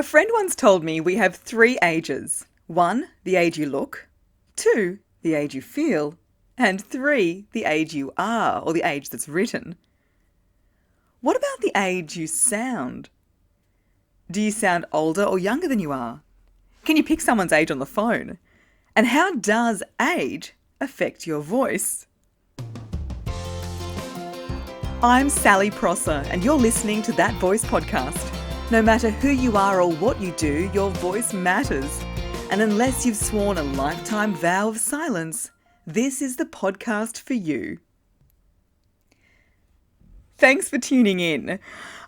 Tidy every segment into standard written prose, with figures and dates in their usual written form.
A friend once told me we have three ages. 1, the age you look. 2, the age you feel. And 3, the age you are, or the age that's written. What about the age you sound? Do you sound older or younger than you are? Can you pick someone's age on the phone? And how does age affect your voice? I'm Sally Prosser, and you're listening to That Voice podcast. No matter who you are or what you do, your voice matters. And unless you've sworn a lifetime vow of silence, this is the podcast for you. Thanks for tuning in.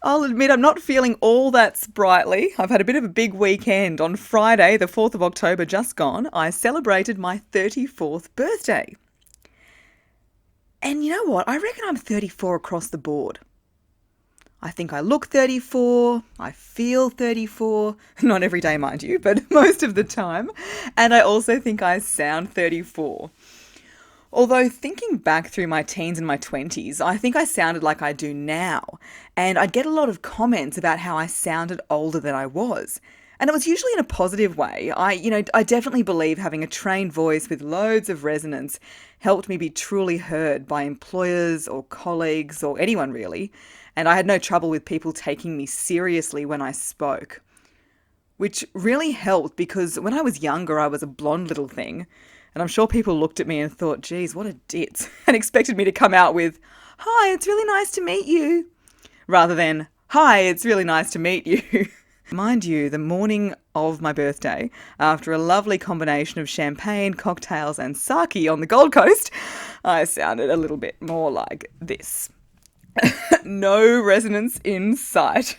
I'll admit I'm not feeling all that sprightly. I've had a bit of a big weekend. On Friday, the 4th of October just gone, I celebrated my 34th birthday. And you know what? I reckon I'm 34 across the board. I think I look 34, I feel 34, not every day mind you, but most of the time. And I also think I sound 34. Although thinking back through my teens and my 20s, I think I sounded like I do now. And I'd get a lot of comments about how I sounded older than I was. And it was usually in a positive way. I definitely believe having a trained voice with loads of resonance helped me be truly heard by employers or colleagues or anyone really. And I had no trouble with people taking me seriously when I spoke. Which really helped because when I was younger, I was a blonde little thing. And I'm sure people looked at me and thought, geez, what a ditz, and expected me to come out with, hi, it's really nice to meet you, rather than, hi, it's really nice to meet you. Mind you, the morning of my birthday, after a lovely combination of champagne, cocktails and sake on the Gold Coast, I sounded a little bit more like this. No resonance in sight.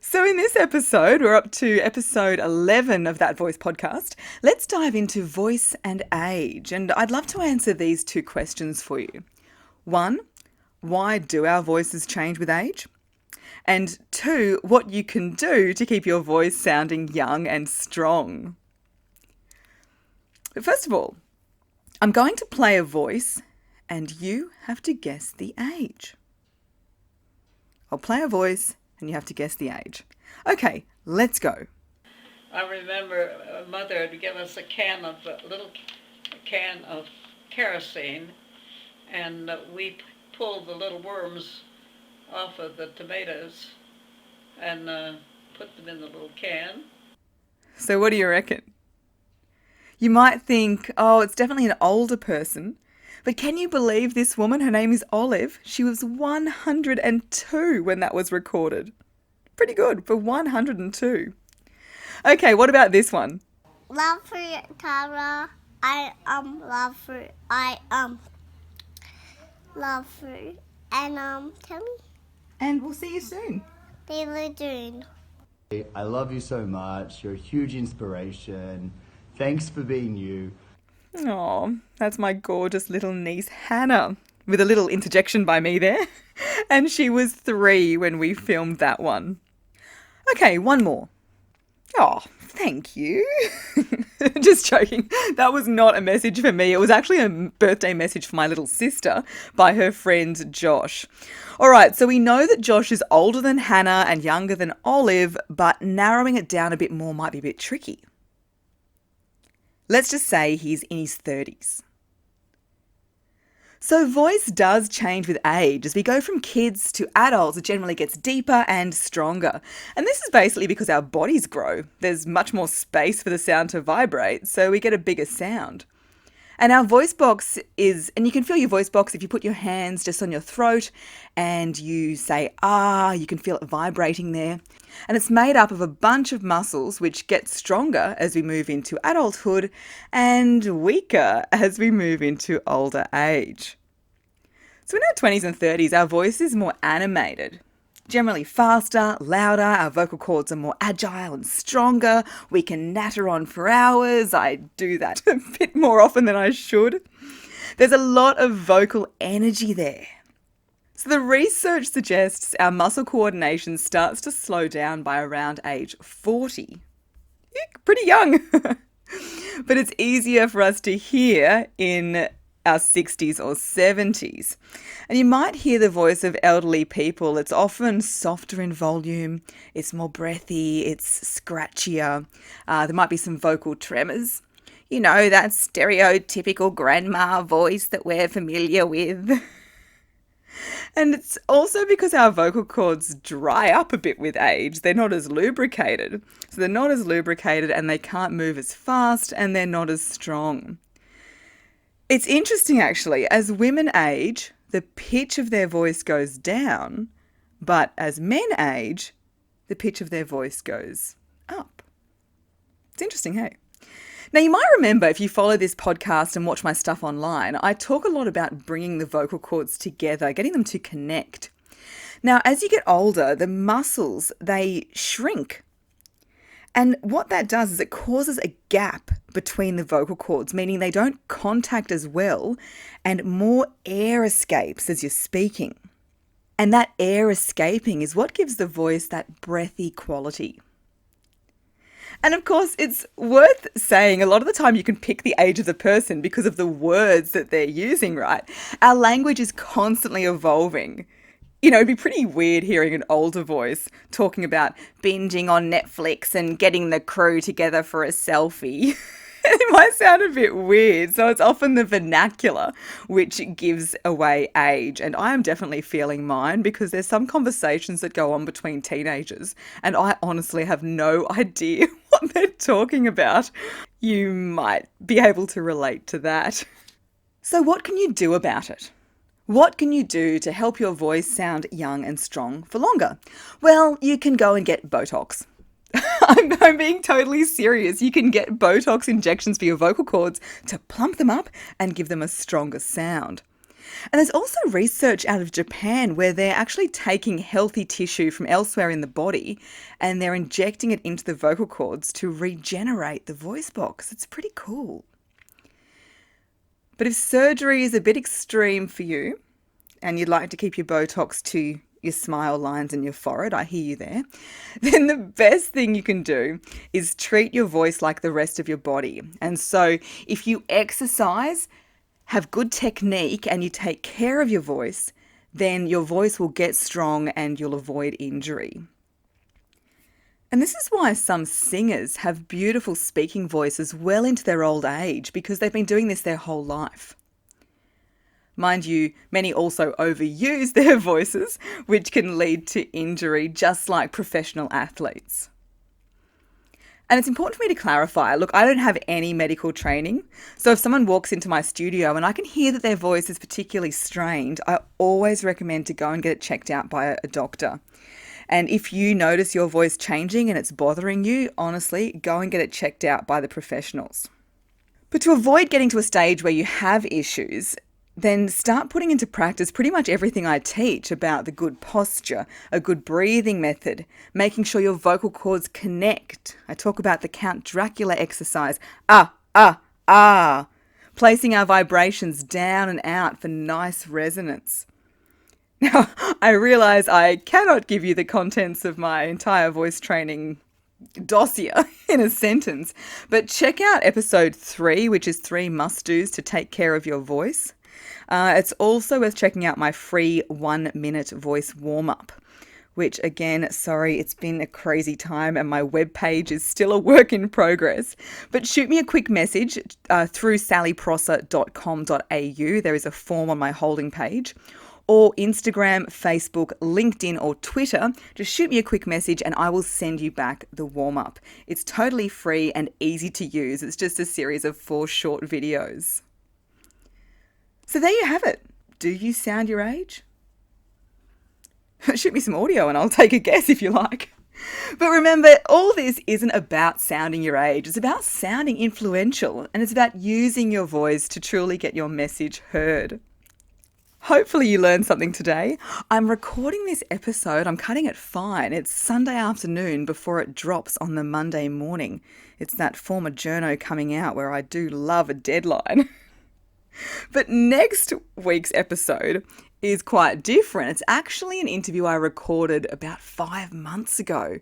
So in this episode, we're up to episode 11 of That Voice podcast. Let's dive into voice and age. And I'd love to answer these two questions for you. 1, why do our voices change with age? And 2, what you can do to keep your voice sounding young and strong. But first of all, I'm going to play a voice and you have to guess the age. I'll play a voice and you have to guess the age. Okay, let's go. I remember Mother would give us a little can of kerosene, and we pulled the little worms off of the tomatoes and put them in the little can. So what do you reckon? You might think, oh, it's definitely an older person. But can you believe this woman? Her name is Olive. She was 102 when that was recorded. Pretty good for 102. Okay, what about this one? Love for you, Tara. I love for love for and tell me. And we'll see you soon. Taylor June. I love you so much. You're a huge inspiration. Thanks for being you. Oh, that's my gorgeous little niece Hannah, with a little interjection by me there. And she was 3 when we filmed that one. Okay, one more. Oh, thank you. Just joking. That was not a message for me. It was actually a birthday message for my little sister by her friend Josh. All right, so we know that Josh is older than Hannah and younger than Olive, but narrowing it down a bit more might be a bit tricky. Let's just say he's in his 30s. So voice does change with age. As we go from kids to adults, it generally gets deeper and stronger. And this is basically because our bodies grow. There's much more space for the sound to vibrate, so we get a bigger sound. And our voice box and you can feel your voice box if you put your hands just on your throat and you say, ah, you can feel it vibrating there. And it's made up of a bunch of muscles which get stronger as we move into adulthood and weaker as we move into older age. So in our 20s and 30s, our voice is more animated. Generally faster, louder, our vocal cords are more agile and stronger. We can natter on for hours. I do that a bit more often than I should. There's a lot of vocal energy there. So the research suggests our muscle coordination starts to slow down by around age 40. Pretty young. But it's easier for us to hear in our 60s or 70s. And you might hear the voice of elderly people. It's often softer in volume, it's more breathy, it's scratchier. There might be some vocal tremors. You know, that stereotypical grandma voice that we're familiar with. And it's also because our vocal cords dry up a bit with age. They're not as lubricated. So they're not as lubricated and they can't move as fast and they're not as strong. It's interesting actually, as women age, the pitch of their voice goes down, but as men age, the pitch of their voice goes up. It's interesting, hey? Now, you might remember if you follow this podcast and watch my stuff online, I talk a lot about bringing the vocal cords together, getting them to connect. Now, as you get older, the muscles, they shrink. And what that does is it causes a gap between the vocal cords, meaning they don't contact as well and more air escapes as you're speaking. And that air escaping is what gives the voice that breathy quality. And of course, it's worth saying a lot of the time you can pick the age of the person because of the words that they're using, right? Our language is constantly evolving. You know, it'd be pretty weird hearing an older voice talking about binging on Netflix and getting the crew together for a selfie. It might sound a bit weird. So it's often the vernacular which gives away age. And I am definitely feeling mine because there's some conversations that go on between teenagers and I honestly have no idea what they're talking about. You might be able to relate to that. So what can you do about it? What can you do to help your voice sound young and strong for longer? Well, you can go and get Botox. I'm being totally serious. You can get Botox injections for your vocal cords to plump them up and give them a stronger sound. And there's also research out of Japan where they're actually taking healthy tissue from elsewhere in the body and they're injecting it into the vocal cords to regenerate the voice box. It's pretty cool. But if surgery is a bit extreme for you and you'd like to keep your Botox to your smile lines and your forehead, I hear you there, then the best thing you can do is treat your voice like the rest of your body. And so if you exercise, have good technique and you take care of your voice, then your voice will get strong and you'll avoid injury. And this is why some singers have beautiful speaking voices well into their old age because they've been doing this their whole life. Mind you, many also overuse their voices, which can lead to injury, just like professional athletes. And it's important for me to clarify, look, I don't have any medical training. So if someone walks into my studio and I can hear that their voice is particularly strained, I always recommend to go and get it checked out by a doctor. And if you notice your voice changing and it's bothering you, honestly, go and get it checked out by the professionals. But to avoid getting to a stage where you have issues, then start putting into practice pretty much everything I teach about the good posture, a good breathing method, making sure your vocal cords connect. I talk about the Count Dracula exercise, placing our vibrations down and out for nice resonance. Now, I realize I cannot give you the contents of my entire voice training dossier in a sentence, but check out episode 3, which is 3 must-dos to take care of your voice. It's also worth checking out my free 1-minute voice warm-up, which again, sorry, it's been a crazy time and my webpage is still a work in progress. But shoot me a quick message through sallyprosser.com.au. There is a form on my holding page. Or Instagram, Facebook, LinkedIn, or Twitter. Just shoot me a quick message and I will send you back the warm-up. It's totally free and easy to use. It's just a series of 4 short videos. So there you have it. Do you sound your age? Shoot me some audio and I'll take a guess if you like. But remember, all this isn't about sounding your age. It's about sounding influential and it's about using your voice to truly get your message heard. Hopefully you learned something today. I'm recording this episode. I'm cutting it fine. It's Sunday afternoon before it drops on the Monday morning. It's that former journo coming out where I do love a deadline. But next week's episode is quite different. It's actually an interview I recorded about 5 months ago,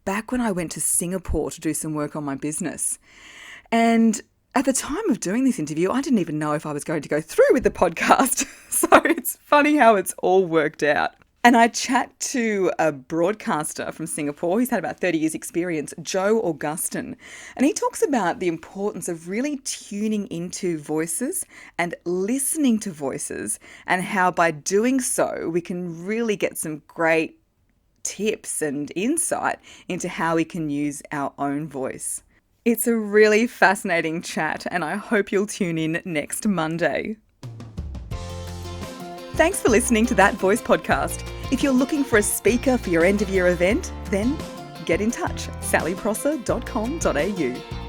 back when I went to Singapore to do some work on my business. And At the time of doing this interview, I didn't even know if I was going to go through with the podcast. So it's funny how it's all worked out. And I chat to a broadcaster from Singapore. He's had about 30 years experience, Joe Augustin. And he talks about the importance of really tuning into voices and listening to voices, and how by doing so, we can really get some great tips and insight into how we can use our own voice. It's a really fascinating chat, and I hope you'll tune in next Monday. Thanks for listening to That Voice podcast. If you're looking for a speaker for your end of year event, then get in touch, sallyprosser.com.au.